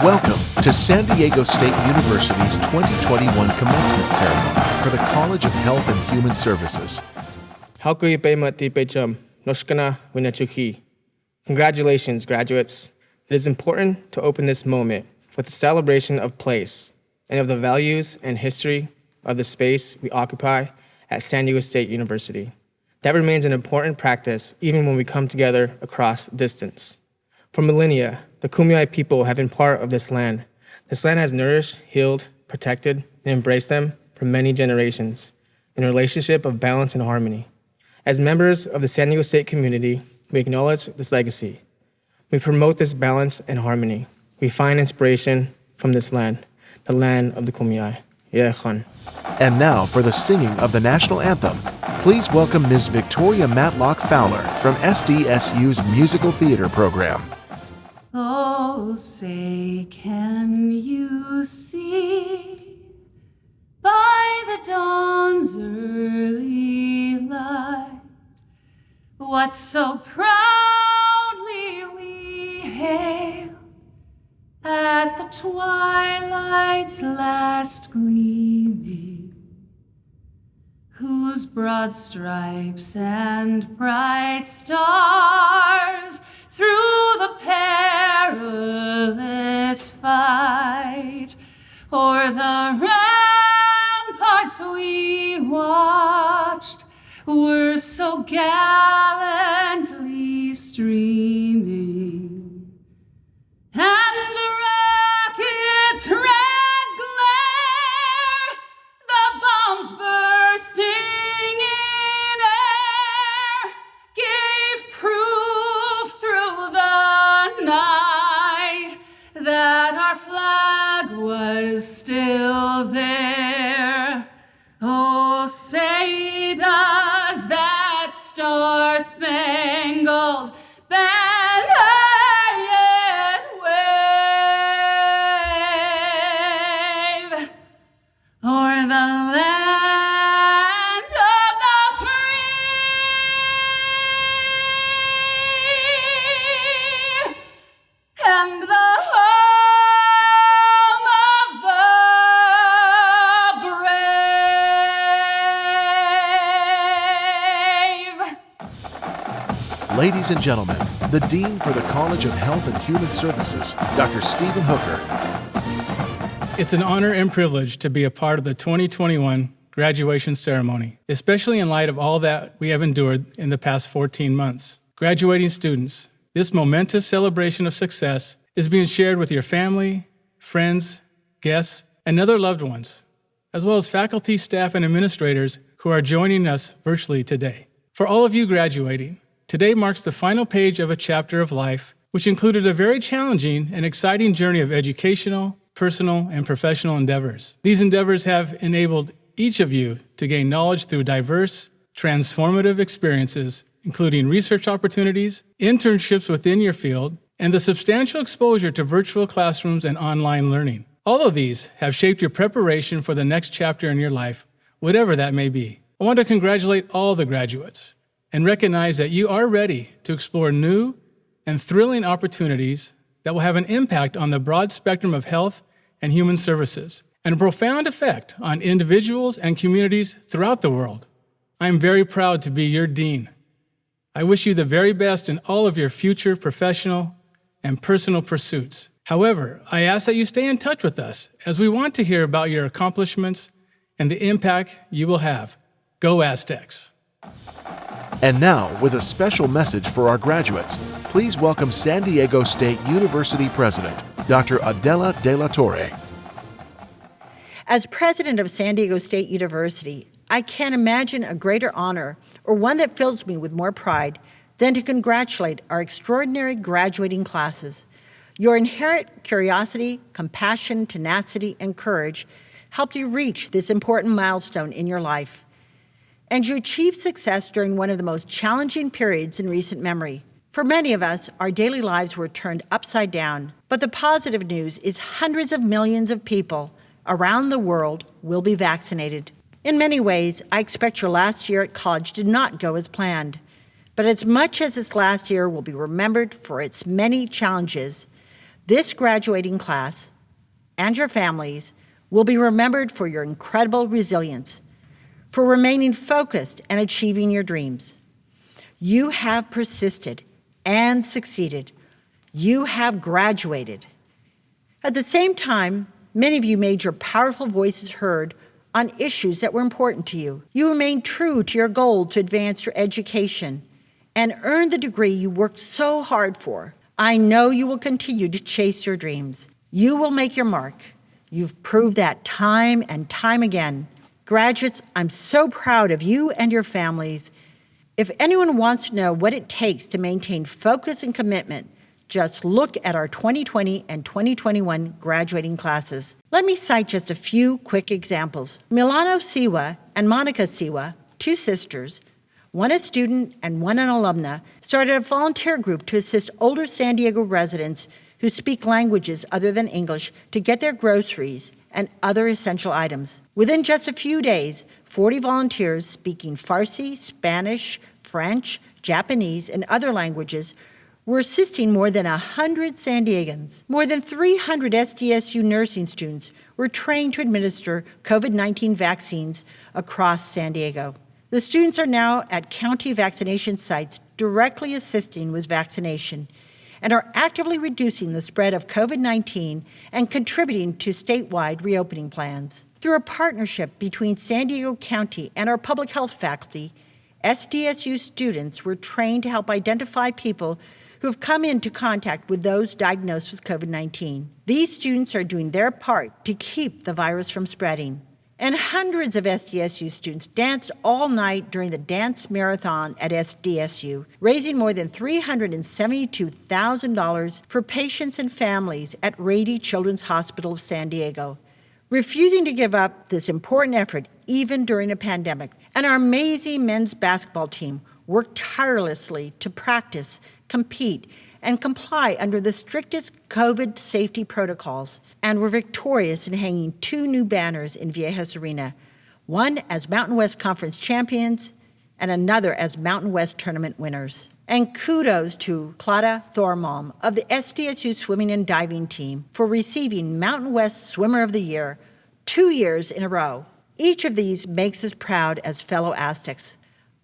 Welcome to San Diego State University's 2021 Commencement Ceremony for the College of Health and Human Services. Congratulations, graduates. It is important to open this moment with a celebration of place and of the values and history of the space we occupy at San Diego State University. That remains an important practice even when we come together across distance. For millennia, the Kumeyaay people have been part of this land. This land has nourished, healed, protected, and embraced them for many generations in a relationship of balance and harmony. As members of the San Diego State community, we acknowledge this legacy. We promote this balance and harmony. We find inspiration from this land, the land of the Kumeyaay. Yerechan. And now for the singing of the national anthem, please welcome Ms. Victoria Matlock Fowler from SDSU's musical theater program. Oh, say, can you see by the dawn's early light what so proudly we hailed at the twilight's last gleaming, whose broad stripes and bright stars through the perilous fight o'er the ramparts we watched were so gallantly streaming, and the rocket's red glare, the bombs bursting in air, gave proof through the night that our flag was still there. Oh, say does that star-spangled banner yet wave o'er the land of the free and the home of the brave. Ladies and gentlemen, the Dean for the College of Health and Human Services, Dr. Stephen Hooker. It's an honor and privilege to be a part of the 2021 graduation ceremony, especially in light of all that we have endured in the past 14 months. Graduating students, this momentous celebration of success is being shared with your family, friends, guests, and other loved ones, as well as faculty, staff, and administrators who are joining us virtually today. For all of you graduating, today marks the final page of a chapter of life, which included a very challenging and exciting journey of educational, personal, and professional endeavors. These endeavors have enabled each of you to gain knowledge through diverse, transformative experiences, including research opportunities, internships within your field, and the substantial exposure to virtual classrooms and online learning. All of these have shaped your preparation for the next chapter in your life, whatever that may be. I want to congratulate all the graduates and recognize that you are ready to explore new and thrilling opportunities that will have an impact on the broad spectrum of health and human services and a profound effect on individuals and communities throughout the world. I am very proud to be your dean. I wish you the very best in all of your future professional and personal pursuits. However, I ask that you stay in touch with us as we want to hear about your accomplishments and the impact you will have. Go Aztecs! And now, with a special message for our graduates, please welcome San Diego State University President, Dr. Adela De La Torre. As president of San Diego State University, I can't imagine a greater honor or one that fills me with more pride than to congratulate our extraordinary graduating classes. Your inherent curiosity, compassion, tenacity, and courage helped you reach this important milestone in your life. And you achieved success during one of the most challenging periods in recent memory. For many of us, our daily lives were turned upside down, but the positive news is hundreds of millions of people around the world will be vaccinated. In many ways, I expect your last year at college did not go as planned. But as much as this last year will be remembered for its many challenges, This graduating class and your families will be remembered for your incredible resilience, for remaining focused and achieving your dreams. You have persisted and succeeded. You have graduated. At the same time, many of you made your powerful voices heard on issues that were important to you. You remained true to your goal to advance your education and earn the degree you worked so hard for. I know you will continue to chase your dreams. You will make your mark. You've proved that time and time again. Graduates, I'm so proud of you and your families. If anyone wants to know what it takes to maintain focus and commitment, just look at our 2020 and 2021 graduating classes. Let me cite just a few quick examples. Milano Siwa and Monica Siwa, two sisters, one a student and one an alumna, started a volunteer group to assist older San Diego residents who speak languages other than English to get their groceries and other essential items. Within just a few days, 40 volunteers speaking Farsi, Spanish, French, Japanese, and other languages were assisting more than 100 San Diegans. More than 300 SDSU nursing students were trained to administer COVID-19 vaccines across San Diego. The students are now at county vaccination sites directly assisting with vaccination and are actively reducing the spread of COVID-19 and contributing to statewide reopening plans. Through a partnership between San Diego County and our public health faculty, SDSU students were trained to help identify people who have come into contact with those diagnosed with COVID-19. These students are doing their part to keep the virus from spreading. And hundreds of SDSU students danced all night during the dance marathon at SDSU, raising more than $372,000 for patients and families at Rady Children's Hospital of San Diego, refusing to give up this important effort even during a pandemic. And our amazing men's basketball team worked tirelessly to practice, compete, and comply under the strictest COVID safety protocols, and were victorious in hanging 2 new banners in Viejas Arena, one as Mountain West Conference champions and another as Mountain West tournament winners. And kudos to Clara Thormalm of the SDSU swimming and diving team for receiving Mountain West Swimmer of the Year 2 years in a row. Each of these makes us proud as fellow Aztecs.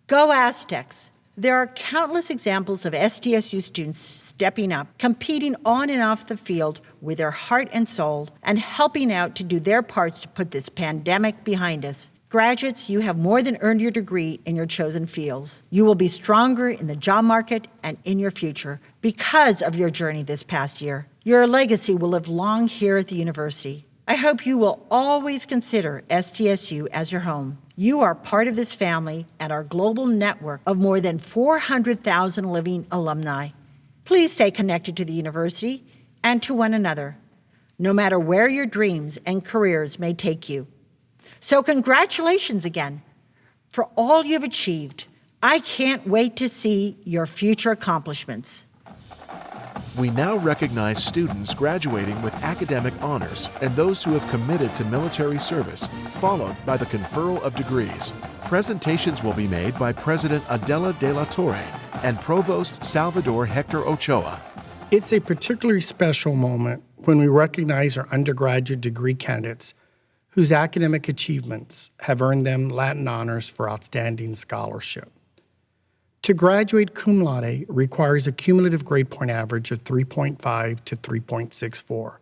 Go Aztecs! There are countless examples of SDSU students stepping up, competing on and off the field with their heart and soul, and helping out to do their parts to put this pandemic behind us. Graduates, you have more than earned your degree in your chosen fields. You will be stronger in the job market and in your future because of your journey this past year. Your legacy will live long here at the university. I hope you will always consider SDSU as your home. You are part of this family and our global network of more than 400,000 living alumni. Please stay connected to the university and to one another, no matter where your dreams and careers may take you. So congratulations again for all you've achieved. I can't wait to see your future accomplishments. We now recognize students graduating with academic honors and those who have committed to military service, followed by the conferral of degrees. Presentations will be made by President Adela de la Torre and Provost Salvador Hector Ochoa. It's a particularly special moment when we recognize our undergraduate degree candidates whose academic achievements have earned them Latin honors for outstanding scholarship. To graduate cum laude requires a cumulative grade point average of 3.5 to 3.64.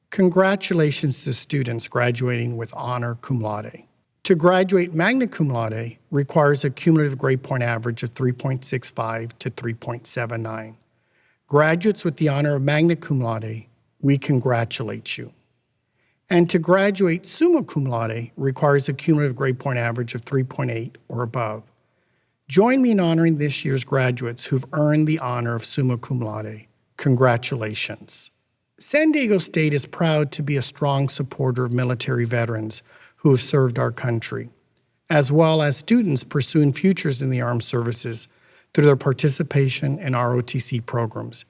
Congratulations to students graduating with honor cum laude. To graduate magna cum laude requires a cumulative grade point average of 3.65 to 3.79. Graduates with the honor of magna cum laude, we congratulate you. And to graduate summa cum laude requires a cumulative grade point average of 3.8 or above. Join me in honoring this year's graduates who've earned the honor of summa cum laude. Congratulations. San Diego State is proud to be a strong supporter of military veterans who have served our country, as well as students pursuing futures in the armed services through their participation in ROTC programs.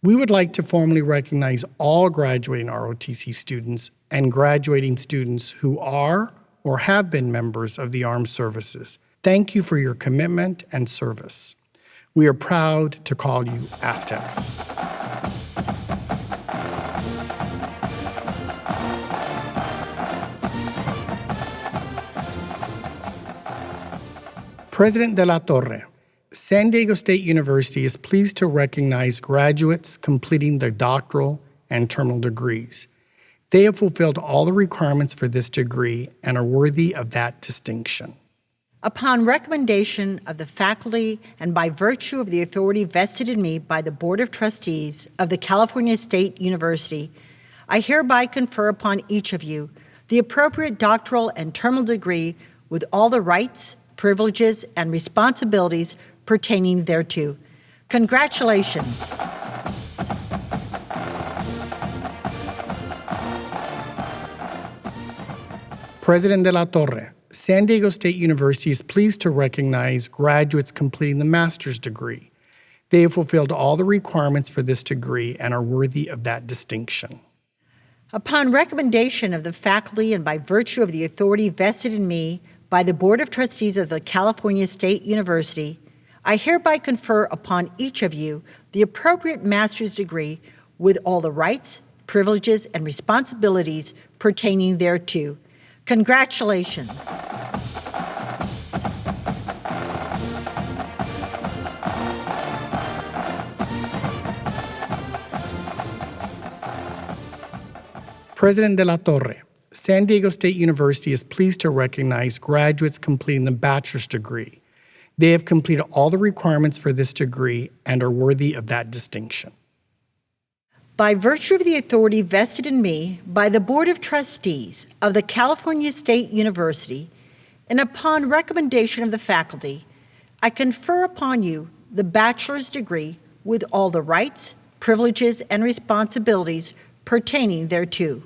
We would like to formally recognize all graduating ROTC students and graduating students who are or have been members of the armed services. Thank you for your commitment and service. We are proud to call you Aztecs. President de la Torre, San Diego State University is pleased to recognize graduates completing their doctoral and terminal degrees. They have fulfilled all the requirements for this degree and are worthy of that distinction. Upon recommendation of the faculty and by virtue of the authority vested in me by the Board of Trustees of the California State University, I hereby confer upon each of you the appropriate doctoral and terminal degree with all the rights, privileges, and responsibilities pertaining thereto. Congratulations. President de la Torre, San Diego State University is pleased to recognize graduates completing the master's degree. They have fulfilled all the requirements for this degree and are worthy of that distinction. Upon recommendation of the faculty and by virtue of the authority vested in me by the Board of Trustees of the California State University, I hereby confer upon each of you the appropriate master's degree with all the rights, privileges, and responsibilities pertaining thereto. Congratulations. President de la Torre, San Diego State University is pleased to recognize graduates completing the bachelor's degree. They have completed all the requirements for this degree and are worthy of that distinction. By virtue of the authority vested in me by the Board of Trustees of the California State University, and upon recommendation of the faculty, I confer upon you the bachelor's degree with all the rights, privileges, and responsibilities pertaining thereto.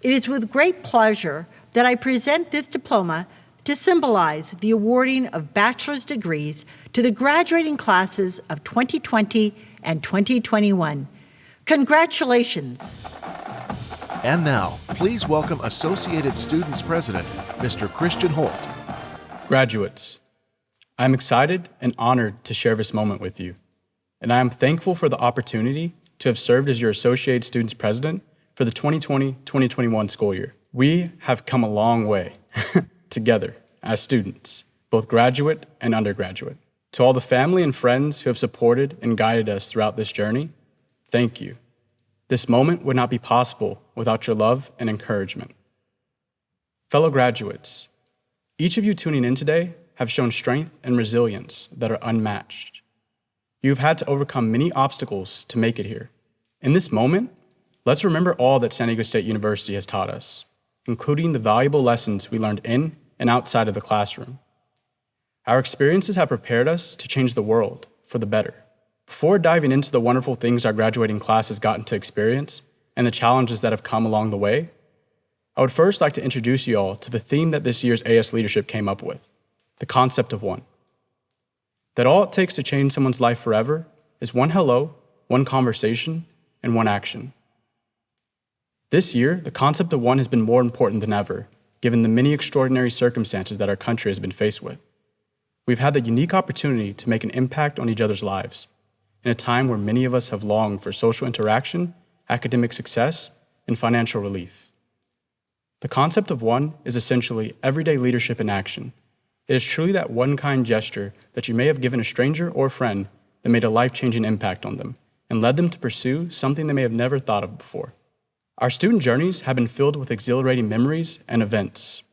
It is with great pleasure that I present this diploma to symbolize the awarding of bachelor's degrees to the graduating classes of 2020 and 2021. Congratulations. And now, please welcome Associated Students President, Mr. Christian Holt. Graduates, I am excited and honored to share this moment with you, and I am thankful for the opportunity to have served as your Associated Students President for the 2020-2021 school year. We have come a long way together as students, both graduate and undergraduate. To all the family and friends who have supported and guided us throughout this journey, thank you. This moment would not be possible without your love and encouragement. Fellow graduates, each of you tuning in today have shown strength and resilience that are unmatched. You've had to overcome many obstacles to make it here. In this moment, let's remember all that San Diego State University has taught us, including the valuable lessons we learned in and outside of the classroom. Our experiences have prepared us to change the world for the better. Before diving into the wonderful things our graduating class has gotten to experience and the challenges that have come along the way, I would first like to introduce you all to the theme that this year's AS leadership came up with, the concept of one. That all it takes to change someone's life forever is one hello, one conversation, and one action. This year, the concept of one has been more important than ever, given the many extraordinary circumstances that our country has been faced with. We've had the unique opportunity to make an impact on each other's lives, in a time where many of us have longed for social interaction, academic success, and financial relief. The concept of one is essentially everyday leadership in action. It is truly that one-kind gesture that you may have given a stranger or friend that made a life-changing impact on them and led them to pursue something they may have never thought of before. Our student journeys have been filled with exhilarating memories and events,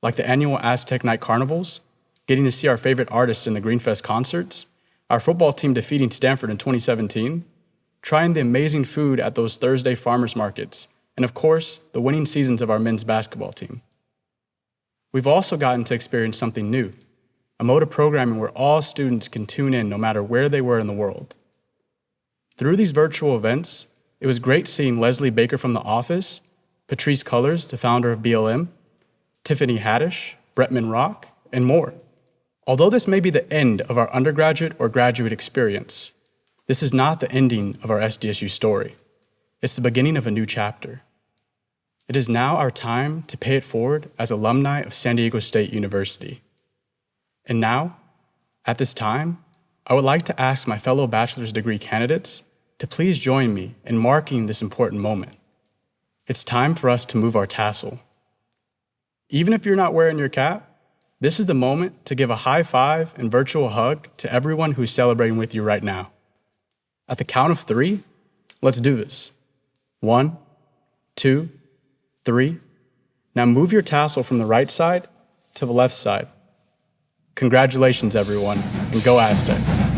like the annual Aztec Night Carnivals, getting to see our favorite artists in the Greenfest concerts, our football team defeating Stanford in 2017, trying the amazing food at those Thursday farmers markets, and of course, the winning seasons of our men's basketball team. We've also gotten to experience something new, a mode of programming where all students can tune in no matter where they were in the world. Through these virtual events, it was great seeing Leslie Baker from The Office, Patrice Cullors, the founder of BLM, Tiffany Haddish, Bretman Rock, and more. Although this may be the end of our undergraduate or graduate experience, this is not the ending of our SDSU story. It's the beginning of a new chapter. It is now our time to pay it forward as alumni of San Diego State University. And now, at this time, I would like to ask my fellow bachelor's degree candidates to please join me in marking this important moment. It's time for us to move our tassel. Even if you're not wearing your cap, This is the moment to give a high five and virtual hug to everyone who's celebrating with you right now. At the count of 3, let's do this. 1, 2, 3. Now move your tassel from the right side to the left side. Congratulations, everyone, and go Aztecs.